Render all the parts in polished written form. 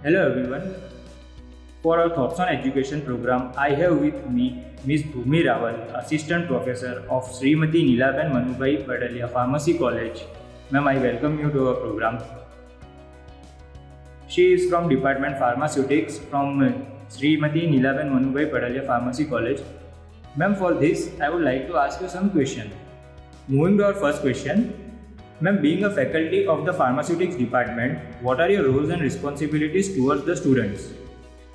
Hello everyone. For our Thoughts on Education program, I have with me Ms. Bhumi Rawal, Assistant Professor of Srimati Nilaben Manubai Padalia Pharmacy College. Ma'am, I welcome you to our program. She is from Department Pharmaceutics from Srimati Nilaben Manubai Padalia Pharmacy College. Ma'am, for this, I would like to ask you some questions. Moving to our first question. Ma'am, being a faculty of the pharmaceutics department, what are your roles and responsibilities towards the students?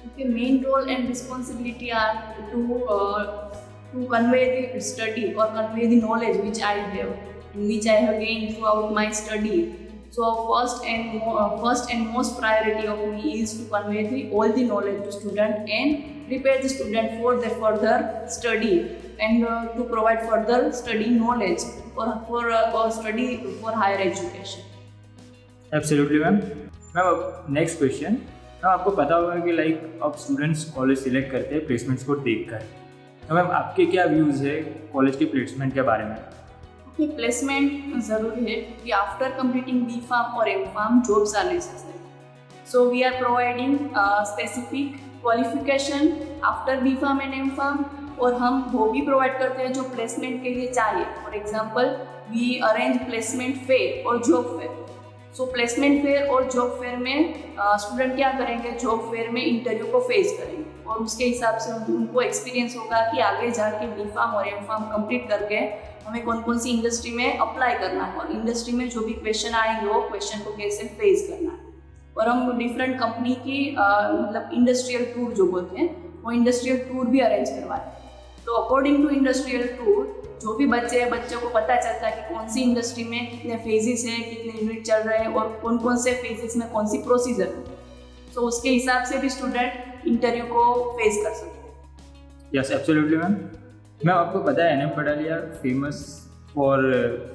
Okay, main role and responsibility are to convey the study or convey the knowledge which I have gained throughout my study. So first and most priority of me is to convey all the knowledge to student and prepare the student for their further study and to provide further study knowledge or study for higher education. Absolutely, ma'am. Ma'am, next question. Ma'am, आपको पता होगा कि अब students college select करते हैं placements को देखकर. तो मैम, आपके क्या व्यूज़ है कॉलेज की प्लेसमेंट के बारे में? प्लेसमेंट ज़रूरी है कि आफ्टर कंप्लीटिंग बी फार्म और M pharm jobs are necessary. So we are providing specific qualification after B pharm and M pharm, और हम वो भी प्रोवाइड करते हैं जो प्लेसमेंट के लिए चाहिए. For example, we arrange placement fair और job fair. So placement fair और जॉब फेयर में स्टूडेंट क्या करेंगे, जॉब फेयर में इंटरव्यू को फेस करेंगे और उसके हिसाब से उनको एक्सपीरियंस होगा कि आगे जाके बी फार्म और एम फार्म कंप्लीट करके हमें कौन कौन सी इंडस्ट्री में अप्लाई करना है और इंडस्ट्री में जो भी क्वेश्चन आएंगे वो क्वेश्चन को कैसे फेस करना है. और हम डिफरेंट कंपनी की मतलब इंडस्ट्रियल टूर जो बोलते हैं वो इंडस्ट्रियल टूर भी अरेंज करवाते हैं. तो अकॉर्डिंग टू इंडस्ट्रियल टूर जो भी बच्चों को पता चलता है कि कौन सी इंडस्ट्री में कितने फेजेस हैं, कितने यूनिट चल रहे हैं और कौन कौन से फेजेस में कौन सी प्रोसीजर है. तो उसके हिसाब से भी स्टूडेंट इंटरव्यू को फेस कर सकते हैं. Yes, absolutely ma'am. मैम, आपको पता है NM Padalia famous for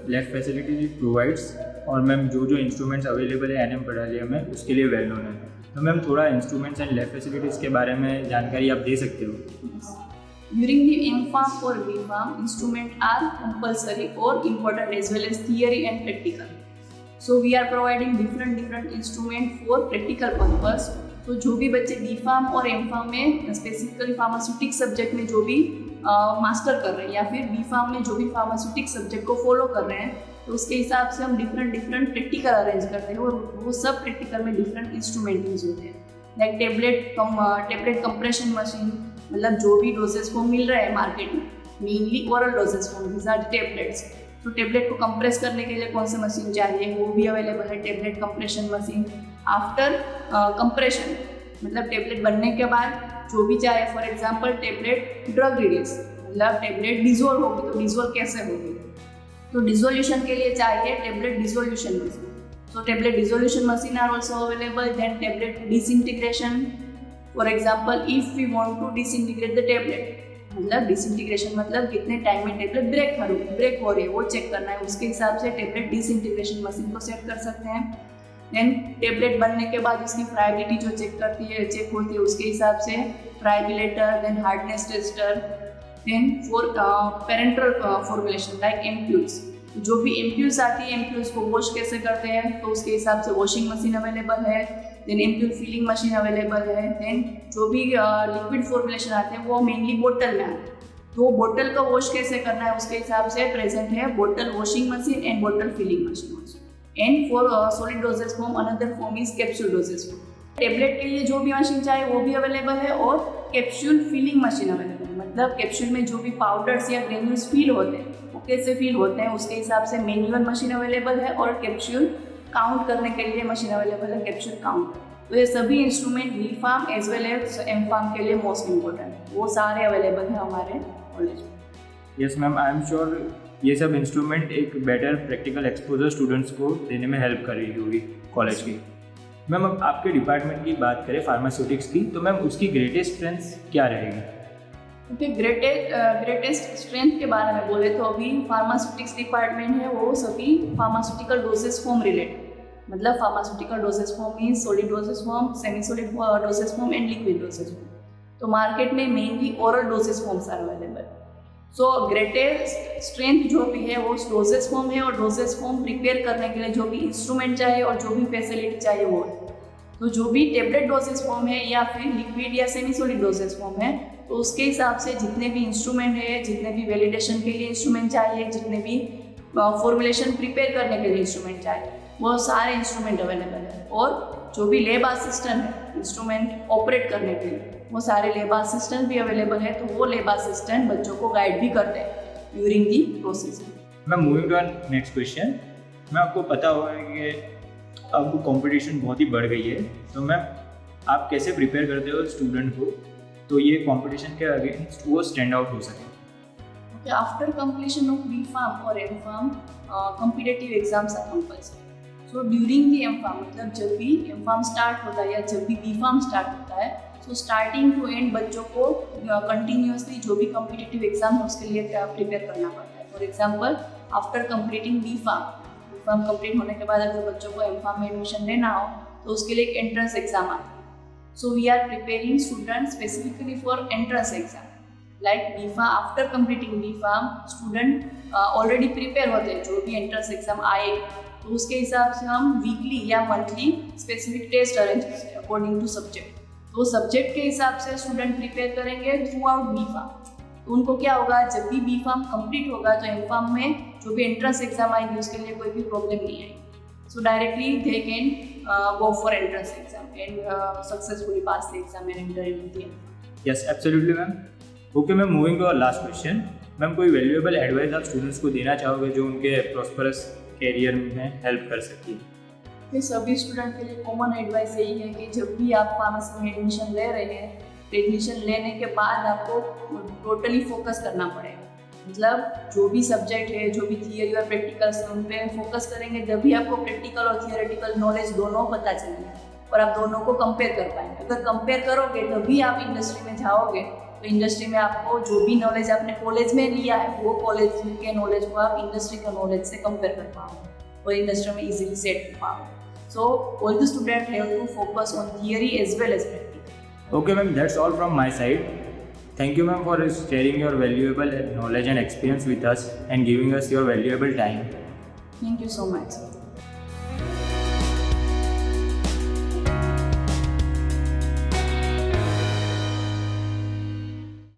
lab facilities it provides, और मैम जो इंस्ट्रूमेंट्स अवेलेबल है एनएम पडालिया में उसके लिए वेल नोन है. तो मैम, थोड़ा इंस्ट्रूमेंट्स एंड लैब फैसिलिटीज़ के बारे में जानकारी आप दे सकते हो? During the M Farm or B Farm, instruments are compulsory or important as well as theory and practical. So we are providing different instruments for practical purpose. तो जो भी बच्चे B Farm और M Farm में specifically pharmaceutic subject में जो भी master कर रहे हैं या फिर B Farm में जो भी फार्मास्यूटिक सब्जेक्ट को फॉलो कर रहे हैं, तो उसके हिसाब से हम डिफरेंट प्रैक्टिकल अरेंज करते हैं और वो सब प्रैक्टिकल में डिफरेंट इंस्ट्रूमेंट यूज होते हैं. लाइक टेबलेट कंप्रेशन मशीन, मतलब जो भी डोजेस फॉर्म मिल रहा है मार्केट में, mainly oral doses form, this are tablets. तो टेबलेट को कंप्रेस करने के लिए कौन सी मशीन चाहिए वो भी अवेलेबल है, tablet compression machine. After compression मतलब टेबलेट बनने के बाद जो भी चाहे, for example tablet drug release, मतलब टेबलेट डिजोल्व होगी तो डिजोल्व कैसे होगी, तो डिजोल्यूशन के लिए चाहिए tablet dissolution machine. So tablet dissolution machine are also available. Then tablet disintegration. For example, if we want to disintegrate the tablet, मतलब डिसइंटीग्रेशन मतलब कितने टाइम में टेबलेट ब्रेक हो रही है वो चेक करना है, उसके हिसाब से टेबलेट डिसइंटीग्रेशन मशीन को सेट कर सकते हैं. देन टेबलेट बनने के बाद उसकी फ्राइबिलिटी जो चेक होती है उसके हिसाब से friabilator, then hardness tester, then for parenteral formulation like ampoules, जो भी एम्प्यूल्स आती है एम्प्यूल्स को वॉश कैसे करते हैं तो उसके हिसाब से वॉशिंग मशीन अवेलेबल है. Then ampoule filling machine available है. देन जो भी लिक्विड फॉर्मुलेशन आते हैं वो मेनली बोतल में आते हैं, तो बोतल का वॉश कैसे करना है उसके हिसाब से प्रेजेंट है बोतल वॉशिंग मशीन एंड बोतल filling machine also. And for solid doses form another form is capsule doses form. Tablet के लिए जो भी मशीन चाहे वो भी अवेलेबल है और कैप्सूल फिलिंग मशीन अवेलेबल है, मतलब कैप्सूल में जो भी पाउडर्स या ग्रेन्यूल्स फील होते हैं वो कैसे फील होते हैं उसके हिसाब से मैनुअल मशीन अवेलेबल है और कैप्सूल काउंट करने के लिए मशीन अवेलेबल है, कैप्सूल काउंट. तो ये सभी instrument B pharm as well as M pharm के लिए मोस्ट इम्पोर्टेंट, वो सारे अवेलेबल हैं हमारे कॉलेज में. Yes ma'am, I am sure ये सब इंस्ट्रूमेंट एक बेटर प्रैक्टिकल एक्सपोजर स्टूडेंट्स को देने में हेल्प कर रही होगी कॉलेज की. मैम, अब आपके डिपार्टमेंट की बात करें फार्मास्यूटिक्स की, तो मैम उसकी ग्रेटेस्ट स्ट्रेंथ क्या रहेगी? ग्रेटेस्ट स्ट्रेंथ के बारे में बोले तो अभी फार्मास्यूटिक्स डिपार्टमेंट है वो सभी फार्मास्यूटिकल डोजेस फॉर्म रिलेटेड, मतलब pharmaceutical doses form mean solid doses form, semi solid doses form and liquid doses form. तो मार्केट में mainly oral doses forms are available. So greatest strength जो भी है वो डोजेस फॉर्म है और doses form prepare करने के लिए जो भी इंस्ट्रूमेंट चाहिए और जो भी फैसिलिटी चाहिए वो है. तो जो भी टेबलेट डोसेज फॉर्म है या फिर लिक्विड या सेमी सॉलिड डोसेज फॉर्म है, तो उसके हिसाब से जितने भी इंस्ट्रूमेंट है, जितने भी वैलिडेशन के लिए इंस्ट्रूमेंट चाहिए, जितने भी फॉर्मुलेशन प्रिपेयर करने के लिए इंस्ट्रूमेंट चाहिए, वो सारे इंस्ट्रूमेंट अवेलेबल है। और जो भी लैब असिस्टेंट है इंस्ट्रूमेंट ऑपरेट करने के लिए, वो सारे लैब असिस्टेंट भी अवेलेबल है। तो वो लैब असिस्टेंट बच्चों को गाइड भी करते हैं during the process. Ma'am moving to next question, ma'am आपको पता होगा कि अब कंपटीशन बहुत ही बढ़ गई है, तो मैम आप कैसे प्रिपेयर करते हो स्टूडेंट को तो ये कंपटीशन के अगेंस्ट वो स्टैंड आउट हो सके? आफ्टर कंप्लीशन ऑफ B.Pharm और M.Pharm competitive exams are compulsory. So during the M.Pharm, मतलब जब भी M.Pharm स्टार्ट होता है या जब भी B.Pharm स्टार्ट होता है, सो स्टार्टिंग टू एंड बच्चों को कंटिन्यूसली जो भी कॉम्पिटिटिव एग्जाम है उसके लिए प्रिपेयर करना पड़ता है। For example, after completing B.Pharm complete होने के बाद अगर बच्चों को M.Pharm में एडमिशन लेना हो तो उसके लिए एक एंट्रेंस एग्जाम आता है। So we are preparing students specifically for entrance exam. Like B.Pharm, after completing B.Pharm student already prepare होते हैं, जो भी एंट्रेंस एग्जाम आए तो उसके हिसाब से हम वीकली या मंथली स्पेसिफिक टेस्ट अरेंज करते हैं अकॉर्डिंग टू सब्जेक्ट। तो सब्जेक्ट के हिसाब से स्टूडेंट प्रिपेयर करेंगे थ्रू आउट B.Pharm। तो उनको क्या होगा, जब भी B.Pharm कंप्लीट होगा तो M.Pharm में जो भी एंट्रेंस एग्जाम आएंगे उसके लिए कोई भी प्रॉब्लम नहीं आएगी। So directly they can go for entrance exam and successfully pass the exam and enter into the M.Pharm। Yes, absolutely ma'am. Okay ma'am, moving to our last question, ma'am कोई valuable advice आप students को देना चाहोगे जो उनके prosperous career में help कर सकती है? ये सभी स्टूडेंट के लिए कॉमन एडवाइस यही है कि जब भी आप फार्मेसी में एडमिशन ले रहे हैं, एडमिशन लेने के बाद आपको टोटली फोकस करना पड़ेगा। मतलब जो भी सब्जेक्ट है, जो भी थियरी और प्रैक्टिकल्स है, उन पे फोकस करेंगे, जब भी आपको प्रैक्टिकल और थियोरेटिकल नॉलेज दोनों पता चलेंगे और आप दोनों को कंपेयर कर पाएंगे। अगर कंपेयर करोगे तभी आप इंडस्ट्री में जाओगे, तो इंडस्ट्री में आपको जो भी नॉलेज आपने कॉलेज में लिया है वो कॉलेज के नॉलेज को आप इंडस्ट्री के नॉलेज से कंपेयर कर पाओगे और इंडस्ट्री में इजीली सेट कर पाओगे। So all the students have to focus on theory as well as practical. Okay ma'am, that's all from my side. Thank you ma'am for sharing your valuable knowledge and experience with us and giving us your valuable time. Thank you so much.